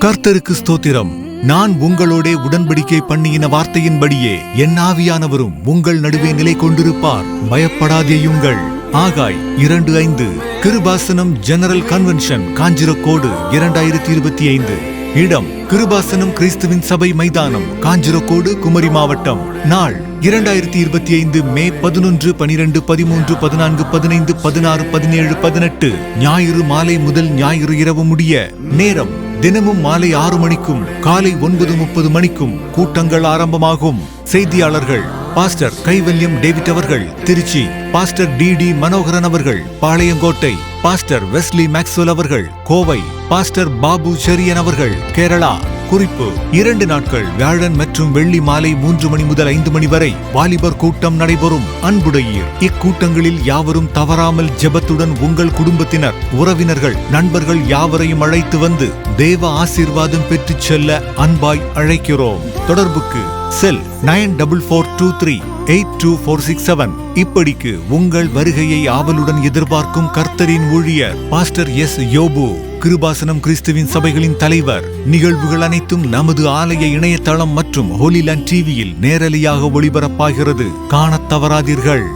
கர்த்தருக்கு ஸ்தோத்திரம். நான் உங்களோடே உடன்படிக்கை பண்ணின வார்த்தையின்படியே என் ஆவியானவரும் உங்கள் நடுவே நிலை கொண்டிருப்பார். பயப்படாதேயுங்கள். ஆகாய் 2:5. கிருபாசனம் ஜெனரல் கன்வென்ஷன், காஞ்சிரக்கோடு, 2025. இடம் கிருபாசனம் கிறிஸ்துவின் சபை மைதானம், காஞ்சிரக்கோடு, குமரி மாவட்டம். நாள் 2025 மே 11, 12, 13, 14, 15, 16, 17, 18. ஞாயிறு மாலை முதல் ஞாயிறு இரவு முடிய. நேரம் தினமும் மாலை 6 மணிக்கும் காலை 9:30 மணிக்கும் கூட்டங்கள் ஆரம்பமாகும். செய்தியாளர்கள் பாஸ்டர் கைவல்யம் டேவிட் அவர்கள் திருச்சி, பாஸ்டர் டி மனோகரன் அவர்கள் பாளையங்கோட்டை, பாஸ்டர் வெஸ்லி மேக்ஸ்வெல் அவர்கள் கோவை, பாஸ்டர் பாபு செரியன் அவர்கள் கேரளா. குறிப்பு: 2 நாட்கள் வியாழன் மற்றும் வெள்ளி மாலை 3 மணி முதல் 5 மணி வரை வாலிபர் கூட்டம் நடைபெறும். அன்புடையீர். இக்கூட்டங்களில் யாவரும் தவறாமல் ஜெபத்துடன் உங்கள் குடும்பத்தினர், உறவினர்கள், நண்பர்கள் யாவரையும் அழைத்து வந்து தேவ ஆசீர்வாதம் பெற்றுச் செல்ல அன்பாய் அழைக்கிறோம். தொடர்புக்கு செல் 9423382467. இப்படிக்கு உங்கள் வருகையை ஆவலுடன் எதிர்பார்க்கும் கர்த்தரின் ஊழியர் பாஸ்டர் எஸ். யோபு, கிருபாசனம் கிறிஸ்துவின் சபைகளின் தலைவர். நிகழ்வுகள் அனைத்தும் நமது ஆலய இணையதளம் மற்றும் ஹோலிலேண்ட் டிவியில் நேரலையாக ஒளிபரப்பாகிறது. காணத் தவறாதீர்கள்.